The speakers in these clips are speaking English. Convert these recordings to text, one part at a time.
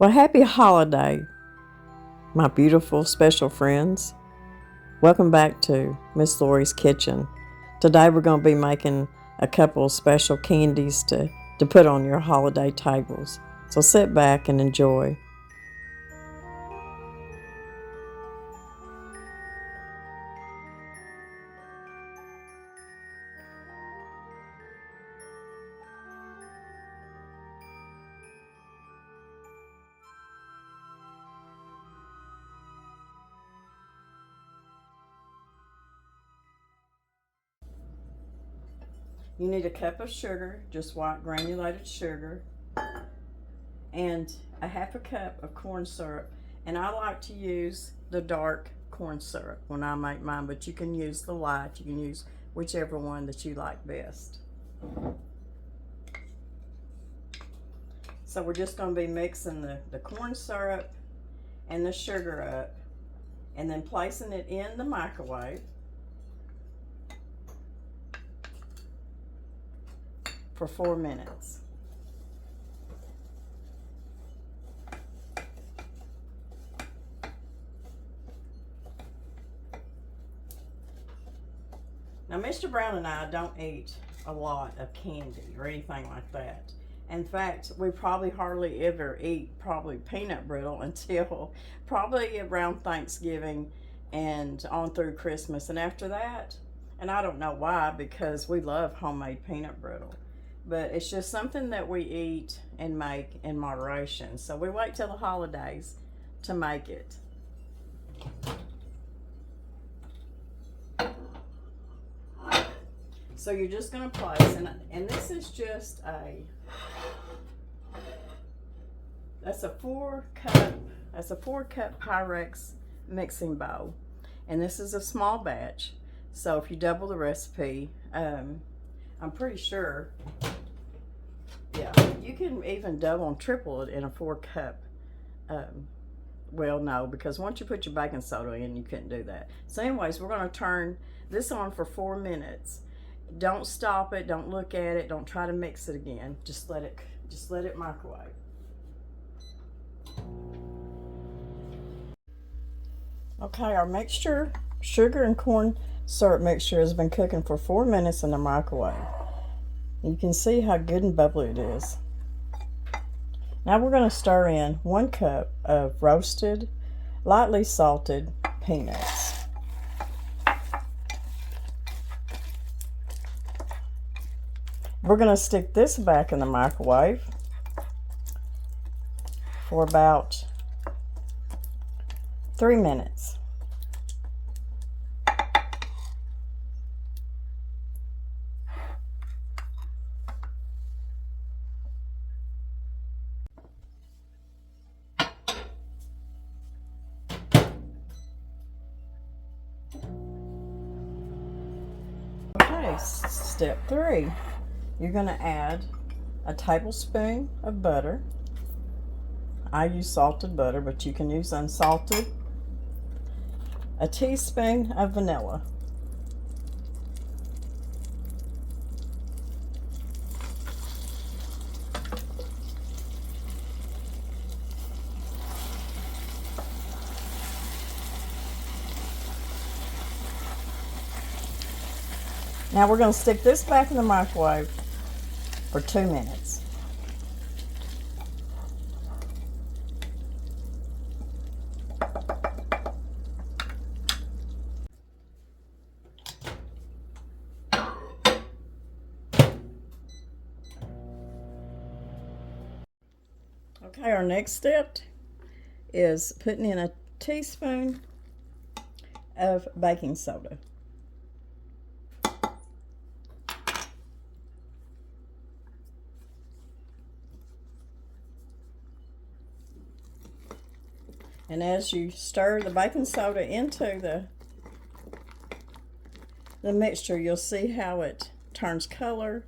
Well, happy holiday, my beautiful special friends. Welcome back to Miss Lori's Kitchen. Today we're going to be making a couple of special candies to put on your holiday tables. So sit back and enjoy. You need a cup of sugar, just white granulated sugar, and a half a cup of corn syrup. And I like to use the dark corn syrup when I make mine, but you can use the light. You can use whichever one that you like best. So we're just going to be mixing the corn syrup and the sugar up, and then placing it in the microwave for 4 minutes. Now, Mr. Brown and I don't eat a lot of candy or anything like that. In fact, we probably hardly ever eat peanut brittle until probably around Thanksgiving and on through Christmas. And after that, and I don't know why, because we love homemade peanut brittle, but it's just something that we eat and make in moderation. So we wait till the holidays to make it. So you're just going to place, and this is just that's a 4-cup Pyrex mixing bowl, and this is a small batch. So if you double the recipe, I'm pretty sure, yeah, you can even double and triple it in a 4-cup. Well, no, because once you put your baking soda in, you couldn't do that. So anyways, we're going to turn this on for 4 minutes. Don't stop it, don't look at it, don't try to mix it again. Just let it microwave. Okay, our mixture, sugar and corn syrup mixture, has been cooking for 4 minutes in the microwave. You can see how good and bubbly it is. Now we're going to stir in 1 cup of roasted, lightly salted peanuts. We're going to stick this back in the microwave for about 3 minutes. Okay, step 3. You're going to add a tablespoon of butter. I use salted butter, but you can use unsalted. A teaspoon of vanilla. Now we're going to stick this back in the microwave for 2 minutes. Okay, our next step is putting in a teaspoon of baking soda. And as you stir the baking soda into the mixture, you'll see how it turns color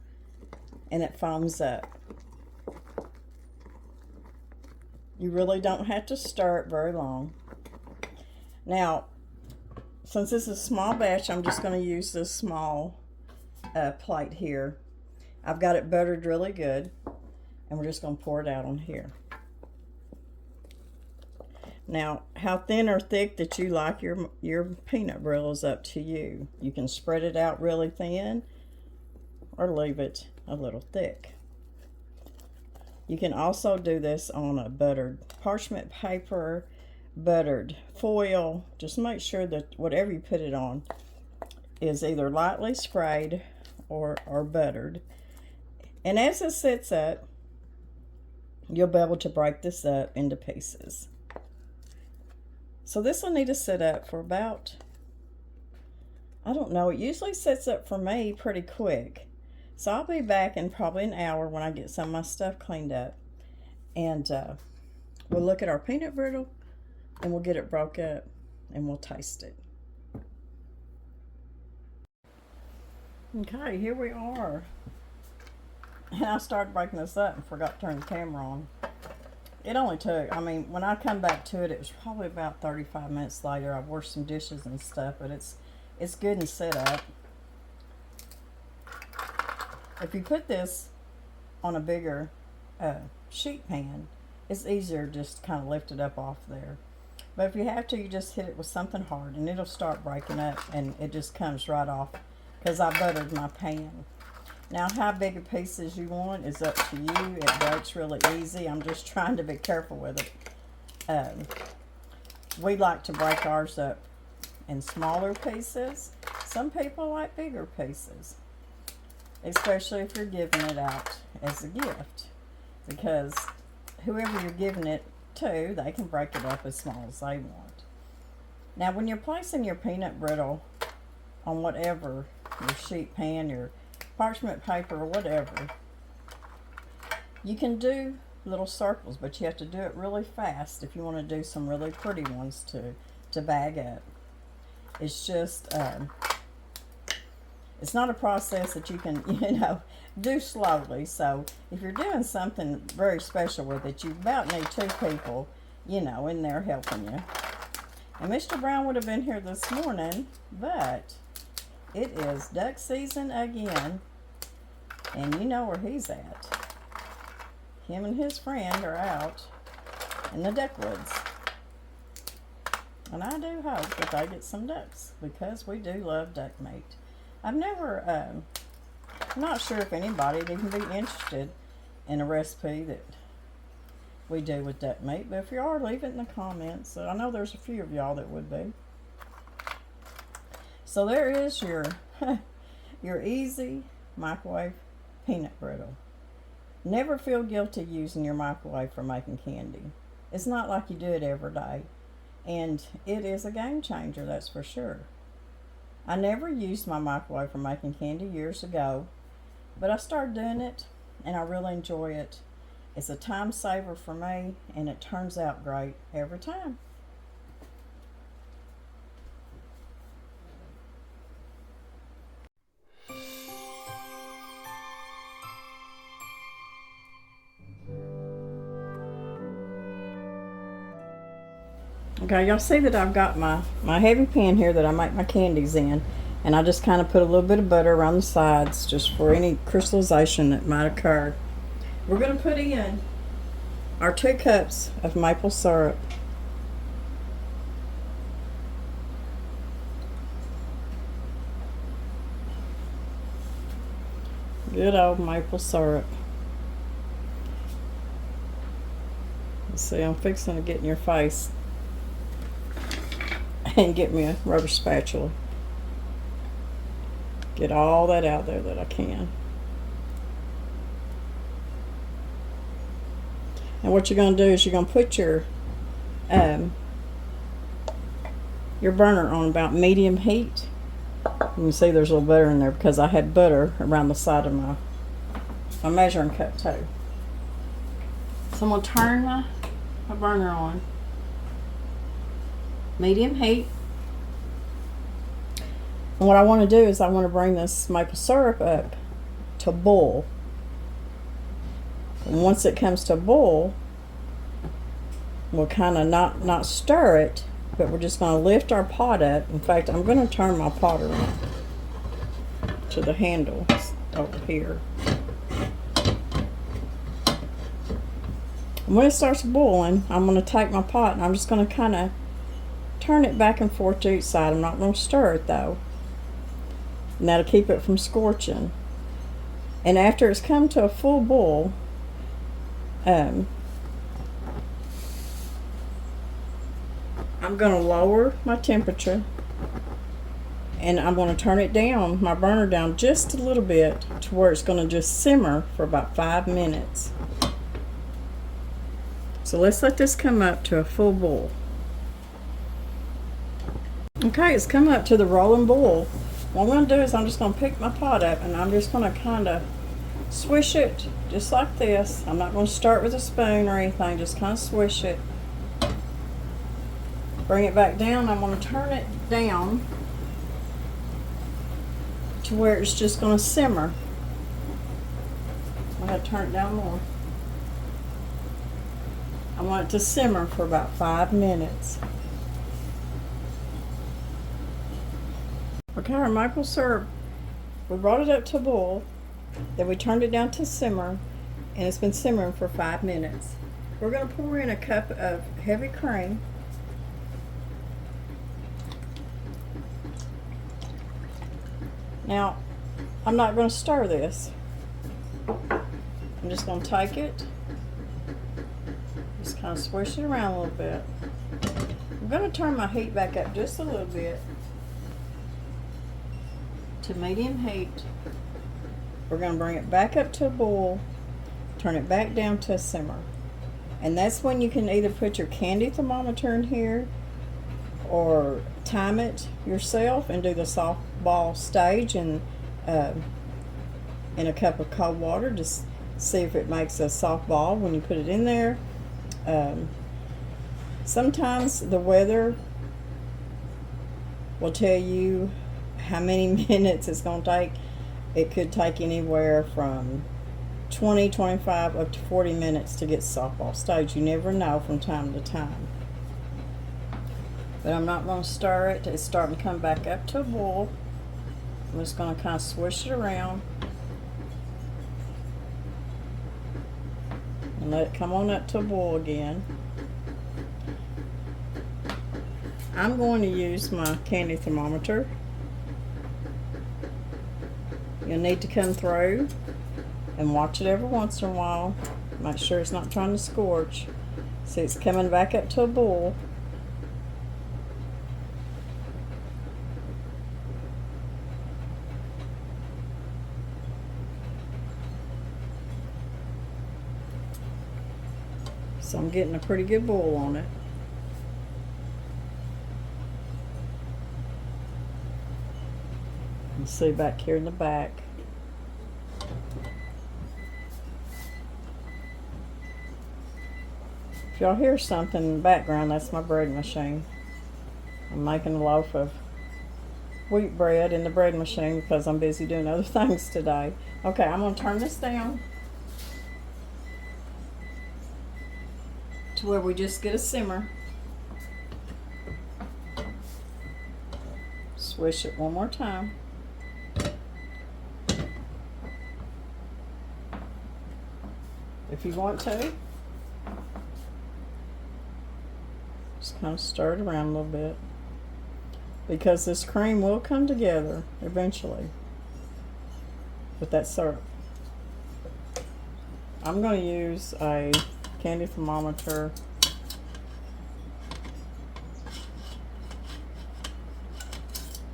and it foams up. You really don't have to stir it very long. Now, since this is a small batch, I'm just going to use this small plate here. I've got it buttered really good, and we're just going to pour it out on here. Now, how thin or thick that you like your peanut brittle is up to you. You can spread it out really thin or leave it a little thick. You can also do this on a buttered parchment paper, buttered foil. Just make sure that whatever you put it on is either lightly sprayed or buttered. And as it sits up, you'll be able to break this up into pieces. So this will need to sit up for about, I don't know, it usually sits up for me pretty quick. So I'll be back in probably an hour when I get some of my stuff cleaned up. And we'll look at our peanut brittle and we'll get it broke up and we'll taste it. Okay, here we are. And I started breaking this up and forgot to turn the camera on. It only took, I mean, when I come back to it, it was probably about 35 minutes later. I washed some dishes and stuff, but it's good and set up. If you put this on a bigger sheet pan, it's easier just to kind of lift it up off there. But if you have to, you just hit it with something hard and it'll start breaking up and it just comes right off because I buttered my pan. Now, how big of pieces you want is up to you. It breaks really easy. I'm just trying to be careful with it. We like to break ours up in smaller pieces. Some people like bigger pieces, especially if you're giving it out as a gift, because whoever you're giving it to, they can break it up as small as they want. Now, when you're placing your peanut brittle on whatever, your sheet pan, your parchment paper or whatever, you can do little circles, but you have to do it really fast if you want to do some really pretty ones to bag up. It's just it's not a process that you can, you know, do slowly. So if you're doing something very special with it, you about need 2 people, you know, in there helping you. And Mr. Brown would have been here this morning, but it is duck season again, and you know where he's at. Him and his friend are out in the duck woods. And I do hope that they get some ducks, because we do love duck meat. I've never, I'm not sure if anybody would even be interested in a recipe that we do with duck meat, but if you are, leave it in the comments. I know there's a few of y'all that would be. So there is your your easy microwave peanut brittle. Never feel guilty using your microwave for making candy. It's not like you do it every day. And it is a game changer, that's for sure. I never used my microwave for making candy years ago, but I started doing it and I really enjoy it. It's a time saver for me and it turns out great every time. Okay, y'all see that I've got my heavy pan here that I make my candies in, and I just kind of put a little bit of butter around the sides just for any crystallization that might occur. We're going to put in our 2 cups of maple syrup. Good old maple syrup. Let's see, I'm fixing to get in your face and get me a rubber spatula. Get all that out there that I can. And what you're going to do is you're going to put your burner on about medium heat. You can see there's a little butter in there because I had butter around the side of my measuring cup too. So I'm going to turn my burner on. Medium heat. And what I want to do is I want to bring this maple syrup up to boil. And once it comes to boil, we'll kind of not stir it, but we're just going to lift our pot up. In fact, I'm going to turn my pot around to the handle over here. When it starts boiling, I'm going to take my pot and I'm just going to kind of turn it back and forth to each side. I'm not going to stir it though. And that'll keep it from scorching. And after it's come to a full boil, I'm going to lower my temperature and I'm going to turn it down, my burner down just a little bit to where it's going to just simmer for about 5 minutes. So let's let this come up to a full boil. Okay, it's come up to the rolling boil. What I'm going to do is I'm just going to pick my pot up and I'm just going to kind of swish it just like this. I'm not going to start with a spoon or anything, just kind of swish it. Bring it back down. I'm going to turn it down to where it's just going to simmer. I'm going to turn it down more. I want it to simmer for about 5 minutes. Okay, our maple syrup, we brought it up to a boil, then we turned it down to simmer, and it's been simmering for 5 minutes. We're going to pour in a cup of heavy cream. Now, I'm not going to stir this. I'm just going to take it, just kind of swish it around a little bit. I'm going to turn my heat back up just a little bit to medium heat. We're going to bring it back up to a boil, turn it back down to a simmer. And that's when you can either put your candy thermometer in here or time it yourself and do the softball stage and in a cup of cold water to see if it makes a soft ball when you put it in there. Sometimes the weather will tell you how many minutes it's going to take. It could take anywhere from 20, 25 up to 40 minutes to get softball stage. You never know from time to time. But I'm not going to stir it. It's starting to come back up to a boil. I'm just going to kind of swish it around and let it come on up to a boil again. I'm going to use my candy thermometer. You'll need to come through and watch it every once in a while. Make sure it's not trying to scorch. See, it's coming back up to a boil. So I'm getting a pretty good boil on it. You see back here in the back. If y'all hear something in the background, that's my bread machine. I'm making a loaf of wheat bread in the bread machine because I'm busy doing other things today. Okay, I'm going to turn this down to where we just get a simmer. Swish it one more time. If you want to, just kind of stir it around a little bit because this cream will come together eventually with that syrup. I'm going to use a candy thermometer.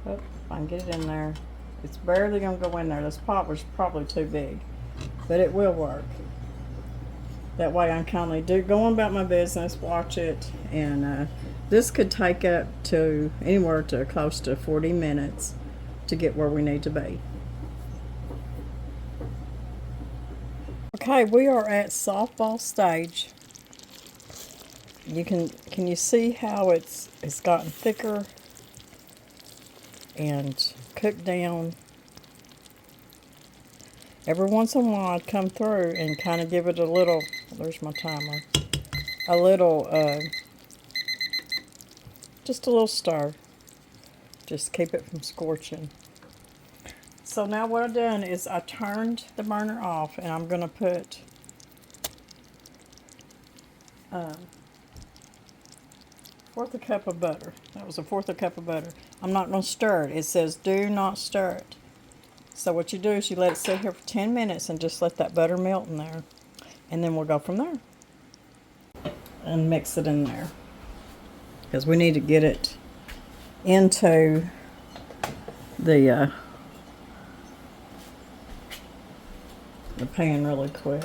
Oh, if I can get it in there. It's barely going to go in there. This pot was probably too big, but it will work. That way I can kind of go on about my business, watch it, and this could take up to anywhere to close to 40 minutes to get where we need to be. Okay, we are at softball stage. Can you see how it's gotten thicker and cooked down? Every once in a while I'd come through and kind of give it a little, there's my timer, a little, just a little stir. Just keep it from scorching. So now what I've done is I turned the burner off and I'm going to put fourth of a cup of butter. That was a fourth of a cup of butter. I'm not going to stir it. It says do not stir it. So what you do is you let it sit here for 10 minutes and just let that butter melt in there. And then we'll go from there. And mix it in there. Because we need to get it into the pan really quick.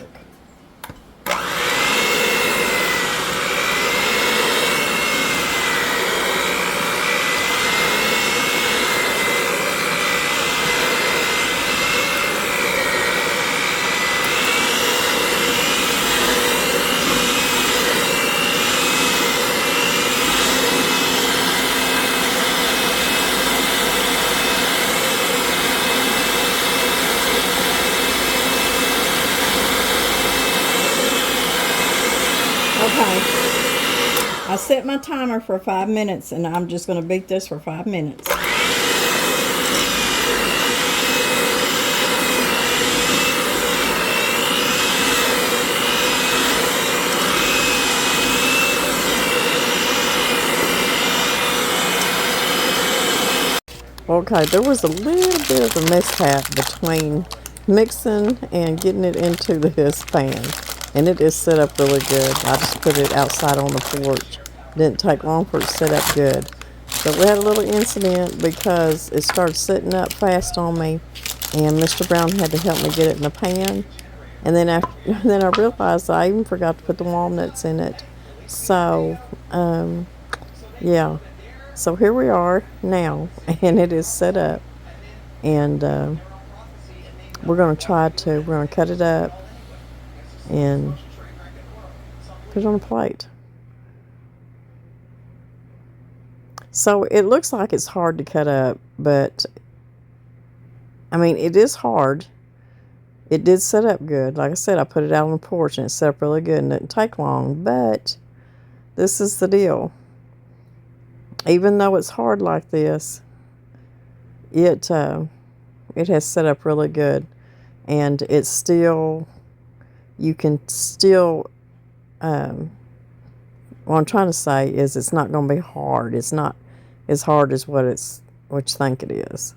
I set my timer for 5 minutes, and I'm just going to beat this for 5 minutes. Okay, there was a little bit of a mishap between mixing and getting it into this pan. And it is set up really good. I just put it outside on the porch. Didn't take long for it to set up good. But we had a little incident because it started setting up fast on me. And Mr. Brown had to help me get it in the pan. And then I realized I even forgot to put the walnuts in it. So, yeah. So here we are now. And it is set up. And we're going to cut it up and put it on a plate. So it looks like it's hard to cut up, but I mean, it is hard. It did set up good. Like I said, I put it out on the porch and it set up really good and it didn't take long, but this is the deal. Even though it's hard like this, it has set up really good, and it's still, you can still, what I'm trying to say is it's not going to be hard. It's not as hard as what you think it is.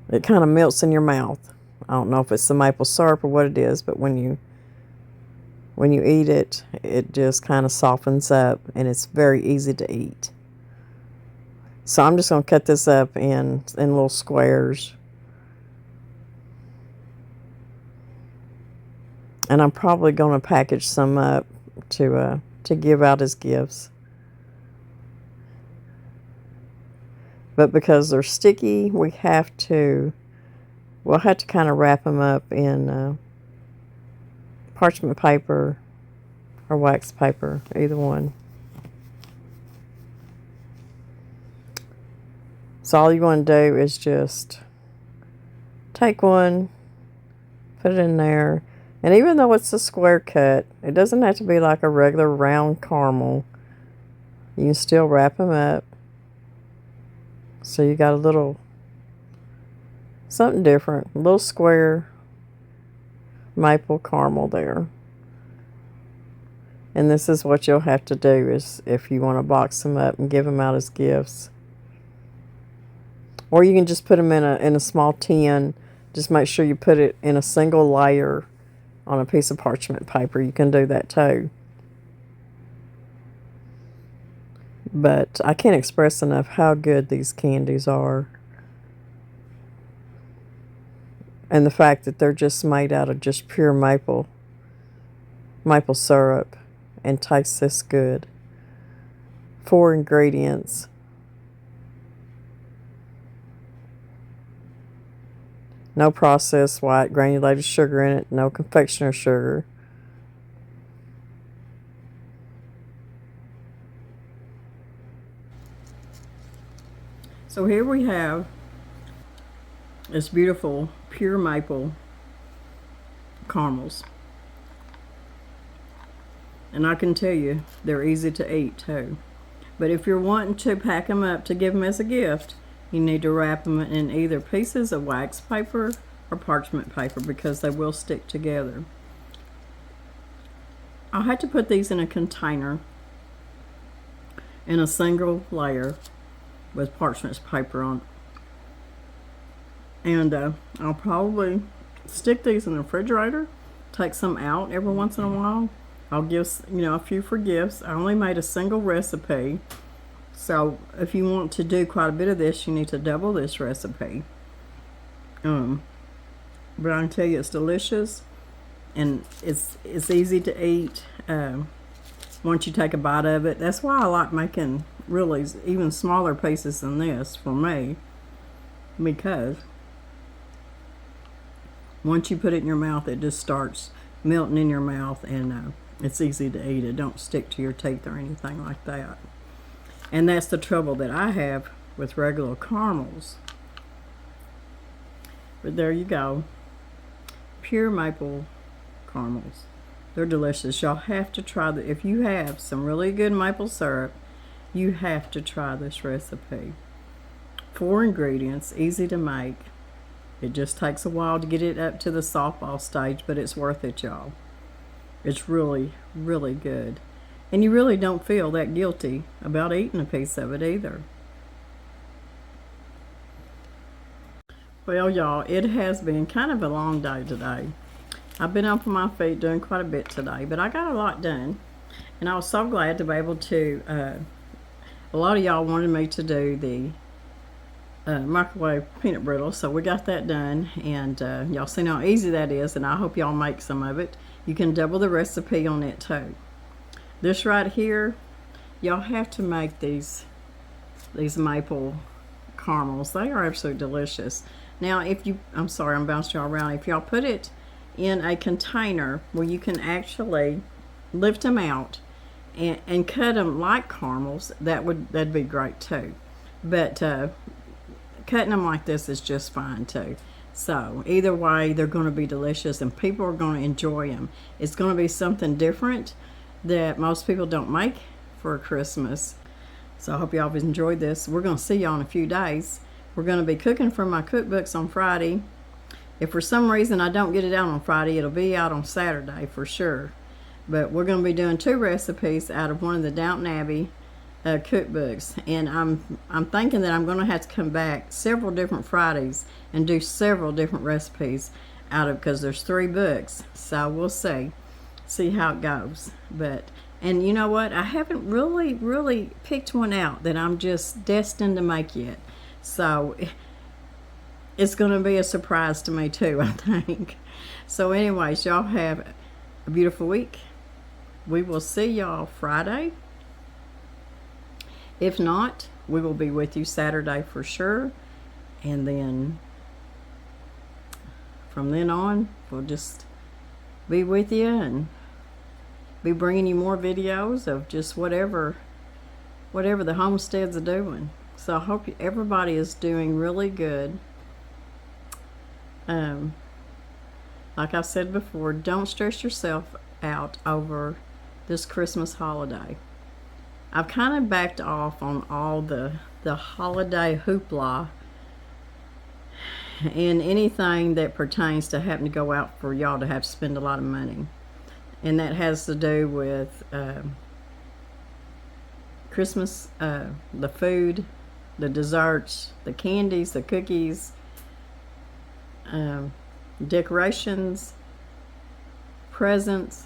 It kind of melts in your mouth. I don't know if it's the maple syrup or what it is, but when you eat it, it just kind of softens up, and it's very easy to eat. So I'm just going to cut this up in little squares. And I'm probably going to package some up to give out as gifts. But because they're sticky, we'll have to kind of wrap them up in parchment paper or wax paper, either one. So all you want to do is just take one, put it in there. And even though it's a square cut, it doesn't have to be like a regular round caramel. You can still wrap them up. So you got a little, something different, a little square maple caramel there. And this is what you'll have to do is if you want to box them up and give them out as gifts. Or you can just put them in a small tin. Just make sure you put it in a single layer on a piece of parchment paper. You can do that too. But I can't express enough how good these candies are. And the fact that they're just made out of just pure maple syrup and taste this good. 4 ingredients. No processed white granulated sugar in it. No confectioner sugar. So here we have this beautiful pure maple caramels. And I can tell you, they're easy to eat too. But if you're wanting to pack them up to give them as a gift, you need to wrap them in either pieces of wax paper or parchment paper because they will stick together. I had to put these in a container in a single layer with parchment paper on it. And I'll probably stick these in the refrigerator, take some out every once in a while. I'll give, you know, a few for gifts. I only made a single recipe. So if you want to do quite a bit of this, you need to double this recipe. But I can tell you it's delicious, and it's easy to eat once you take a bite of it. That's why I like making really even smaller pieces than this for me, because once you put it in your mouth, it just starts melting in your mouth, and it's easy to eat. It don't stick to your teeth or anything like that. And that's the trouble that I have with regular caramels. But there you go. Pure maple caramels. They're delicious. Y'all have to try the, if you have some really good maple syrup, you have to try this recipe. 4 ingredients, easy to make. It just takes a while to get it up to the softball stage, but it's worth it, y'all. It's really, really good. And you really don't feel that guilty about eating a piece of it either. Well, y'all, it has been kind of a long day today. I've been up on my feet doing quite a bit today, but I got a lot done. And I was so glad to be able to, a lot of y'all wanted me to do the microwave peanut brittle, so we got that done. And y'all seen how easy that is, and I hope y'all make some of it. You can double the recipe on it too. This right here, y'all have to make these maple caramels. They are absolutely delicious. Now, if you, I'm sorry, I'm bouncing y'all around. If y'all put it in a container where you can actually lift them out and cut them like caramels, that'd be great too. But cutting them like this is just fine too. So either way, they're going to be delicious, and people are going to enjoy them. It's going to be something different that most people don't make for Christmas. So I hope y'all have enjoyed this. We're going to see y'all in a few days. We're going to be cooking from my cookbooks on Friday. If for some reason I don't get it out on Friday, it'll be out on Saturday for sure. But we're going to be doing 2 recipes out of one of the Downton Abbey cookbooks. And I'm thinking that I'm going to have to come back several different Fridays and do several different recipes out of, because there's 3 books. So we'll see how it goes. And you know what? I haven't really picked one out that I'm just destined to make yet. So it's going to be a surprise to me too, I think. So anyways, y'all have a beautiful week. We will see y'all Friday. If not, we will be with you Saturday for sure. And then from then on, we'll just be with you and be bringing you more videos of just whatever the homesteads are doing. So I hope everybody is doing really good. Like I said before, don't stress yourself out over this Christmas holiday. I've kind of backed off on all the holiday hoopla and anything that pertains to having to go out for y'all to have to spend a lot of money. And that has to do with Christmas, the food, the desserts, the candies, the cookies, decorations, presents.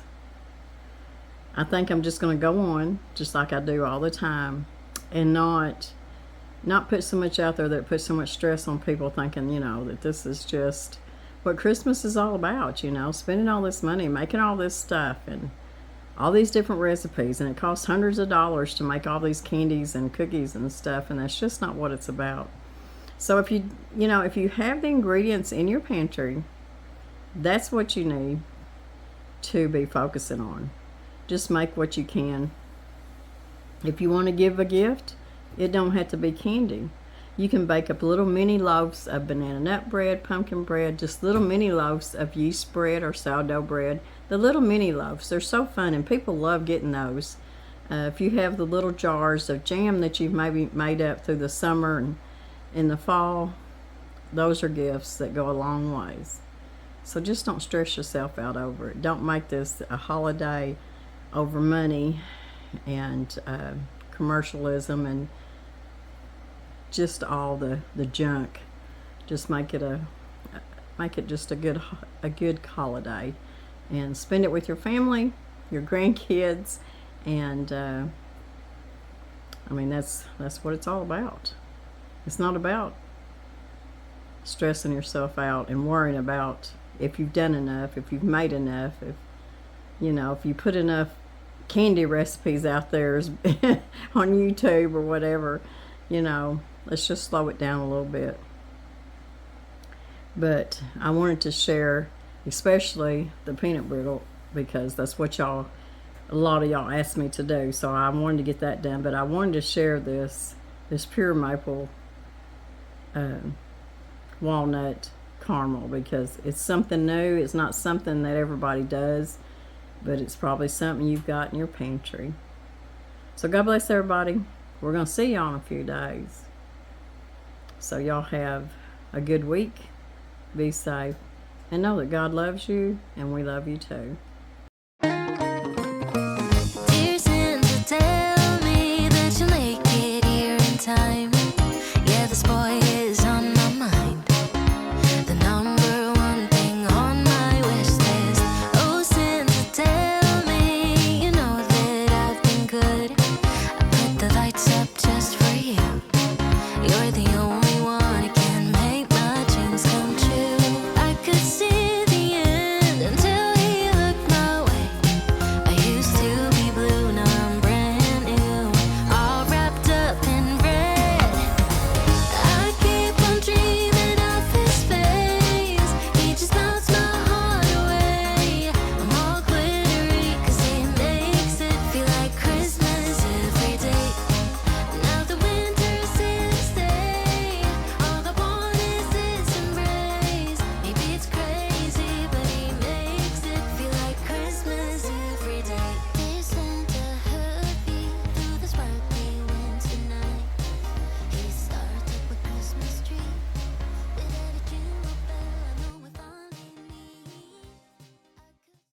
I think I'm just going to go on just like I do all the time, and not put so much out there that puts so much stress on people, thinking, you know, that this is just what Christmas is all about, you know, spending all this money, making all this stuff and all these different recipes, and it costs hundreds of dollars to make all these candies and cookies and stuff, and that's just not what it's about. So if you have the ingredients in your pantry, that's what you need to be focusing on. Just make what you can. If you want to give a gift, it don't have to be candy. You can bake up little mini loaves of banana nut bread, pumpkin bread, just little mini loaves of yeast bread or sourdough bread. The little mini loaves, they're so fun, and people love getting those. If you have the little jars of jam that you've maybe made up through the summer and in the fall, those are gifts that go a long ways. So just don't stress yourself out over it. Don't make this a holiday over money and commercialism and just all the junk. Just make it just a good holiday, and spend it with your family, your grandkids, and I mean that's what it's all about. It's not about stressing yourself out and worrying about if you've done enough, if you've made enough, if you put enough candy recipes out there on YouTube or whatever. Let's just slow it down a little bit. But I wanted to share especially the peanut brittle because that's what a lot of y'all asked me to do, so I wanted to get that done. But I wanted to share this pure maple walnut caramel because it's something new. It's not something that everybody does, but it's probably something you've got in your pantry. So God bless everybody. We're going to see y'all in a few days. So y'all have a good week. Be safe. And know that God loves you and we love you too.